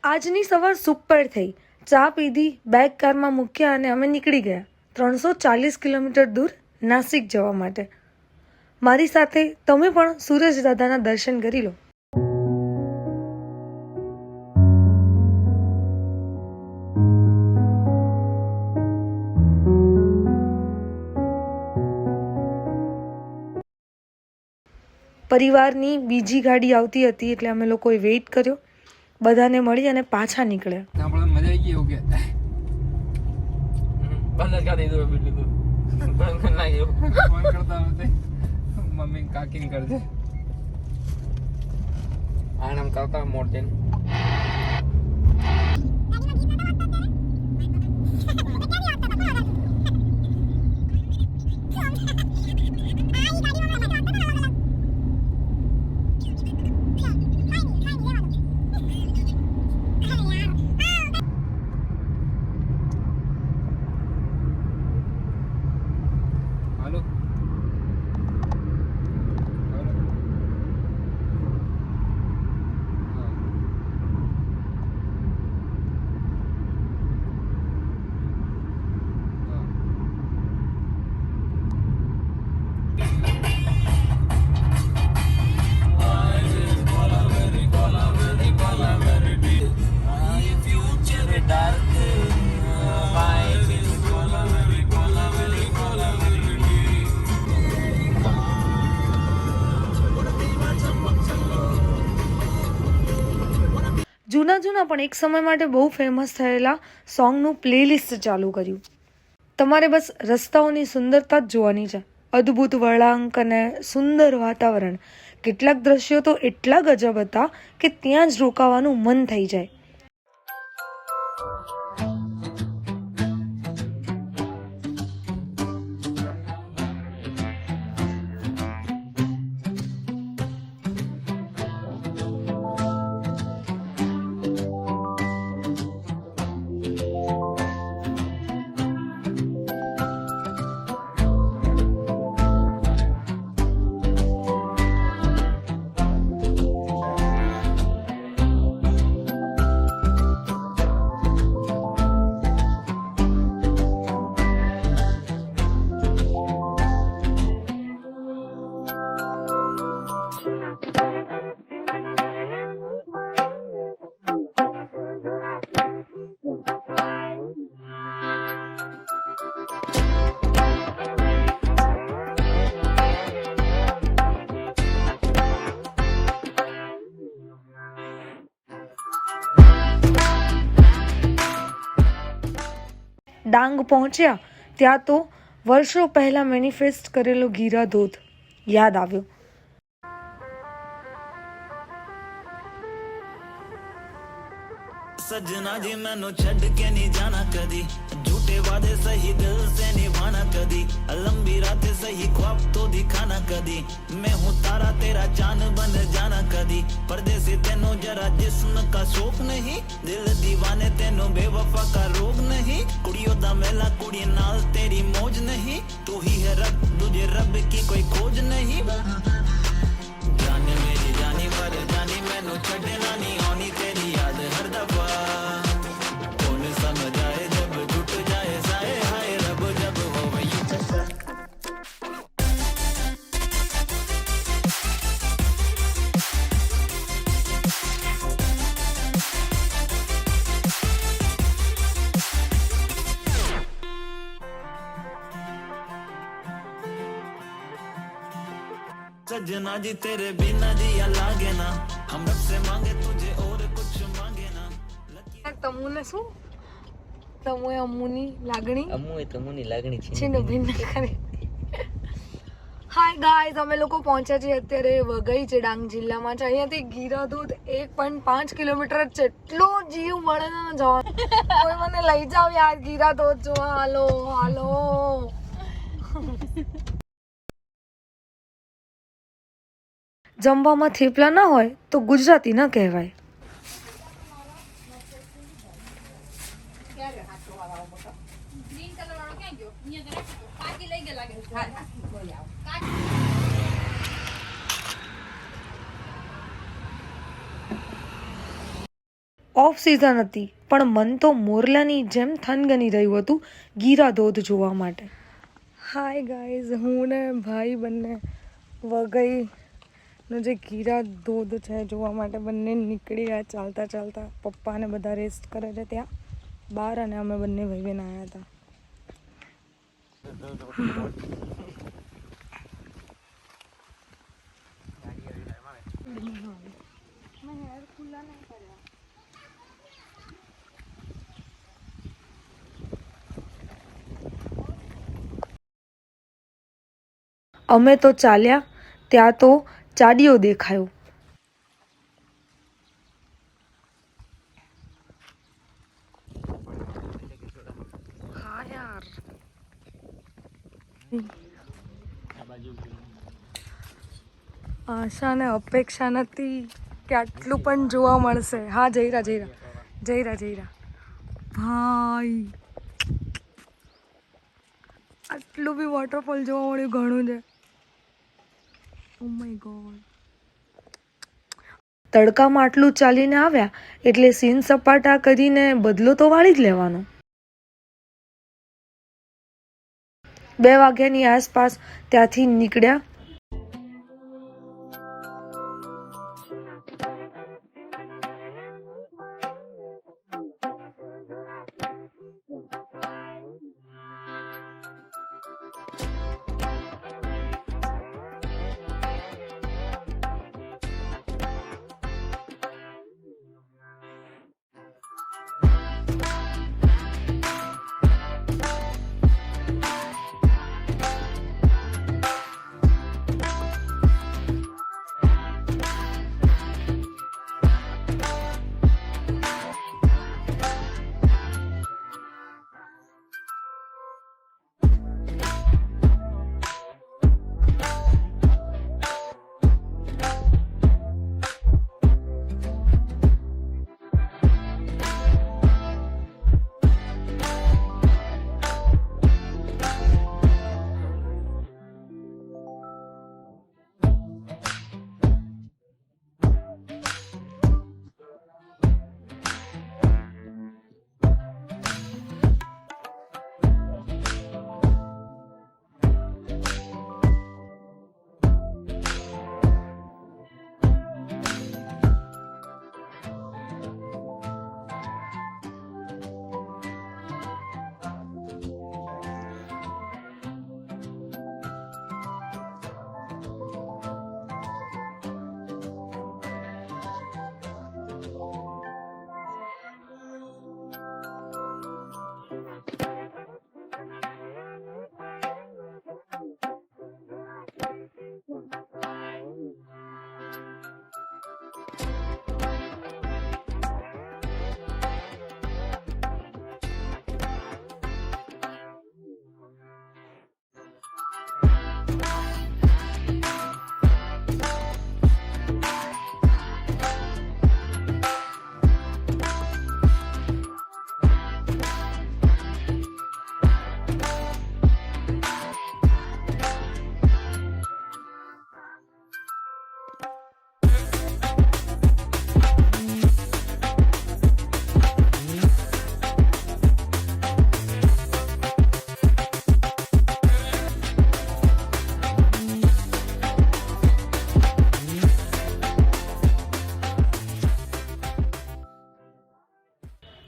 આજની સવાર સુપર થઈ. ચા પીધી, બેગ કારમાં મૂક્યા અને અમે નીકળી ગયા 340 કિલોમીટર દૂર નાસિક જવા માટે. મારી સાથે તમે પણ સૂરજ દાદાના દર્શન કરી લો. પરિવારની બીજી ગાડી આવતી હતી એટલે અમે લોકોએ વેઇટ કર્યો. બધાને મળી અને પાછા નીકળ્યા. આપણે મજા આવી ગઈ ઓકે બંધ કરી દીધું બિલ્ડિંગ બંધ કરી નાખ્યો ફોન કરતા હતા મમ્મી કાકીને કરજે આનમ કાકા મોર્ટેન જૂના પણ એક સમય માટે બહુ ફેમસ થયેલા સોંગનું પ્લેલિસ્ટ ચાલુ કર્યું. તમારે બસ રસ્તાઓની સુંદરતા જ જોવાની છે. અદ્ભુત વળાંક અને સુંદર વાતાવરણ. કેટલાક દ્રશ્યો તો એટલા ગજબ હતા કે ત્યાં જ રોકાવાનું મન થઈ જાય. ડાંગ પહોંચ્યા ત્યાં તો વર્ષો પહેલા મેનિફેસ્ટ કરેલો ગીરા ધોધ યાદ આવ્યો. सजना जी मैनू छड़ के नहीं जाना कदी झूठे वादे सही दिल से निभाना कदी लंबी रातें सही ख्वाब तो दिखाना कदी मैं हूँ तारा तेरा चांद बन जाना कदी परदेसी तेनो जरा जिस्म का शौक नहीं दिल दीवाने तेनो बेवफा का रोग नहीं कुड़ियों दा मेला कुड़ी नाल तेरी मौज नहीं तू ही है रब तुझे रब की कोई खोज नहीं जाने मेरी जानी पर जानी मैनू छड़ना नहीं आनी तेरी याद हर दफा कौन समझाए जब टूट जाए साए हाय रब जब हो वही सजना जी तेरे बिना जिया लागे ना हम रब से मांगे तुझे और कुछ मांगे ना તમુને શું તમુએ અમ્મુની લાગણી અમુએ તમુની લાગણી છે ને ભિન્ન કરે. હાય ગાઈઝ, અમે લોકો પહોંચ્યા છીએ અત્યારે વઘઈ છે, ડાંગ જિલ્લામાં છે. અહીંયાથી ગીરા ધોધ 1.5 કિલોમીટર જ છે. એટલો જીવ મળે ને જવા. કોઈ મને લઈ જાવ યાર ગીરા ધોધ જોવા. હાલો હાલો. જમવામાં થેપલા ના હોય તો ગુજરાતી ન કહેવાય. ઓફ સિઝન હતી પણ મન તો મોરલાની જેમ થનગની રહ્યું હતું ગીરા ધોધ જોવા માટે. હાય ગાઈઝ, હું ને ભાઈ બંને વઘઈનો જે ગીરા ધોધ છે જોવા માટે બંને નીકળી ગયા ચાલતા ચાલતા. પપ્પાને બધા રેસ્ટ કરે છે ત્યાં બહાર અને અમે બંને ભાઈ બહેન આવ્યા હતા. અમે તો ચાલ્યા ત્યાં તો ચાડિયો દેખાયો. હા યાર, આશા ને અપેક્ષા નથી કે આટલું પણ જોવા મળશે. હા જયરા ભાઈ, આટલું બી વોટરફોલ જોવા મળ્યું ઘણું છે. Oh my God. તડકામાં આટલું ચાલીને આવ્યા એટલે સીન સપાટા કરીને બદલો તો વાળી જ લેવાનો. 2 વાગ્યાની આસપાસ ત્યાંથી નીકળ્યા.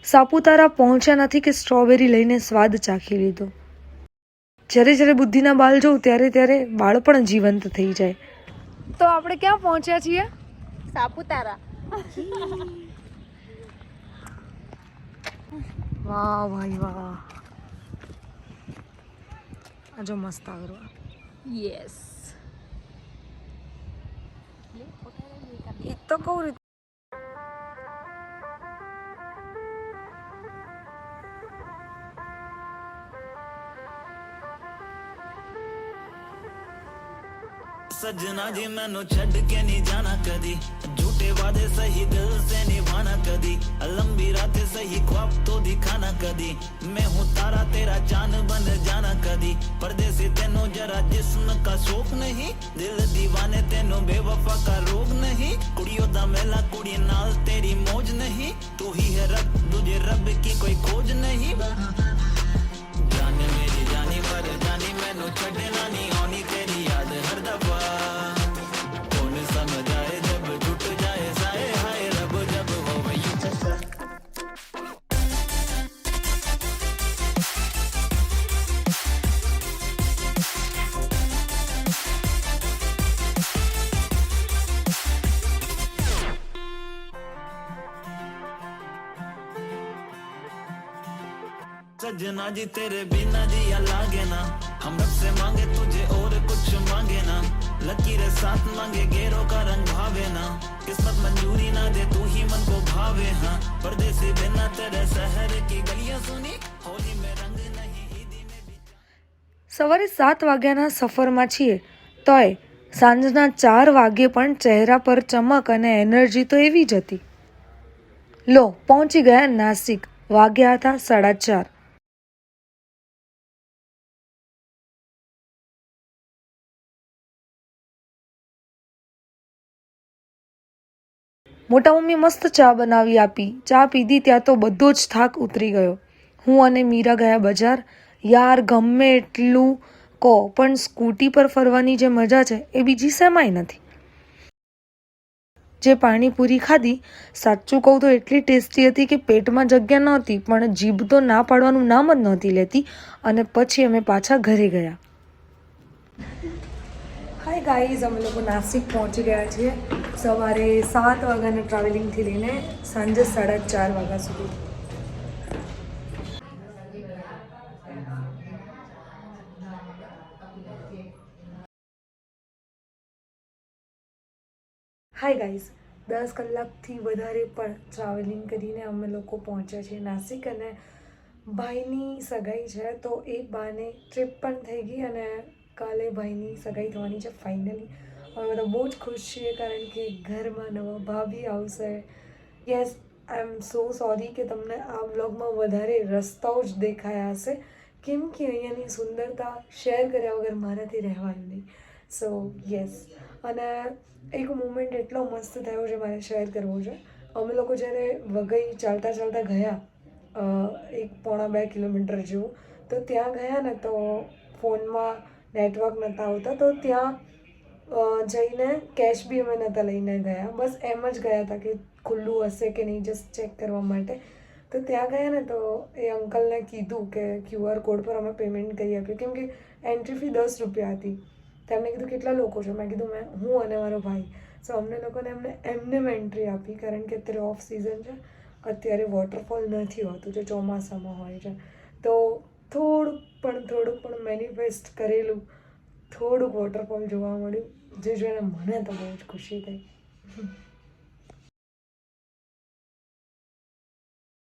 સાપુતારા પહોંચ્યા નથી કે સ્ટ્રોબેરી લઈને સ્વાદ ચાખી લીધો. જ્યારે જ્યારે બુદ્ધિના બાલ જોઉં ત્યારે બાળ પણ જીવંત થઈ જાય. તો આપણે ક્યાં પહોંચ્યા છીએ? સાપુતારા. વાહ ભાઈ વાહ, આ જો મસ્ત આગળ. યસ. એ તો કહું રીતે सजना जी मैनू छड़ के नहीं जाना कदी, झूठे वादे सही दिल से निभाना कदी, लंबी रातें सही ख्वाब तो दिखाना कदी मैं हूँ तारा तेरा चांद बन जाना कदी परदेसी तेनो जरा जिस्म का शौक नहीं दिल दीवाने तेनो बेवफा का रोग नहीं कुड़ियों दा मेला कुड़ी नाल तेरी मौज नहीं तू ही है रब तुझे रब की कोई खोज नहीं जाने मेरी जानी पर जानी मैनू छड़ना नहीं आनी तेरी याद हर दफा कौन समझ आए जब टूट जाए साए हाय रब जब हो वही सजना जी तेरे बिना जिया लागे ना हम रब से मांगे तुझे और कुछ मांगे ना लकीरें साथ मांगे गेरों का रंग भावे ना किस्मत मंजूरी ना दे तू ही मन को भावे हाँ परदेसी बिना तेरे शहर की गलियां सुनी होली में रंग नहीं ईदी में भी સવારે 7 વાગ્યાના સફરમાં છીએ તોય સાંજના 4 વાગ્યે પણ ચહેરા પર ચમક અને એનર્જી તો એવી જ હતી. લો પહોંચી ગયા નાસિક. વાગ્યા હતા 4:30. મોટા મમ્મી મસ્ત ચા બનાવી આપી. ચા પીધી ત્યાં તો બધો જ થાક ઉતરી ગયો. હું અને મીરા ગયા બજાર. યાર ગમે એટલું કહો પણ સ્કૂટી પર ફરવાની જે મજા છે એ બીજી શેમાંય નથી. જે પાણીપુરી ખાધી સાચું કહું તો એટલી ટેસ્ટી હતી કે પેટમાં જગ્યા નહોતી પણ જીભ તો ના પાડવાનું નામ જ નહોતી લેતી. અને પછી અમે પાછા ઘરે ગયા. હાય ગાઈઝ, અમે લોકો નાસિક પહોંચી ગયા છીએ સવારે 7 વાગ્યાના ટ્રાવેલિંગથી લઈને સાંજે 4:30 વાગ્યા સુધી. હાય ગાઈઝ, 10 કલાકથી વધારે પણ ટ્રાવેલિંગ કરીને અમે લોકો પહોંચ્યા છીએ નાસિક. અને ભાઈની સગાઈ છે તો એ બાને ટ્રીપ પણ થઈ ગઈ અને કાલે ભાઈની સગાઈ થવાની છે ફાઇનલી. અમે બધા બહુ જ ખુશ છીએ કારણ કે ઘરમાં નવા ભાભી આવશે. યસ, આઈ એમ સો સોરી કે તમને આ બ્લોગમાં વધારે રસ્તાઓ જ દેખાયા હશે કેમ કે અહીંયાની સુંદરતા શેર કર્યા વગર મારાથી રહેવાનું નહીં. સો યસ, અને એક મુમેન્ટ એટલો મસ્ત થયો છે મારે શેર કરવો છે. અમે લોકો જ્યારે વઘઈ ચાલતા ચાલતા ગયા 1.5-2 કિલોમીટર જેવું, તો ત્યાં ગયા ને તો ફોનમાં નેટવર્ક નહોતા આવતા તો ત્યાં જઈને કેશ બી અમે નહોતા લઈને ગયા. બસ એમ જ ગયા હતા કે ખુલ્લું હશે કે નહીં જસ્ટ ચેક કરવા માટે. તો ત્યાં ગયા ને તો એ અંકલને કીધું કે QR કોડ પર અમે પેમેન્ટ કરી આપ્યું કેમ કે એન્ટ્રી ફી 10 રૂપિયા હતી. તેમને કીધું કેટલા લોકો છો? મેં કીધું હું અને મારો ભાઈ. સો અમને લોકોને એમને એન્ટ્રી આપી કારણ કે અત્યારે ઓફ સિઝન છે, અત્યારે વોટરફોલ નથી હોતું જે ચોમાસામાં હોય છે. તો થોડુંક પણ મેનિફેસ્ટ કરેલું થોડુંક વોટરફોલ જોવા મળ્યું જે જોઈને મને તો બહુ જ ખુશી થઈ.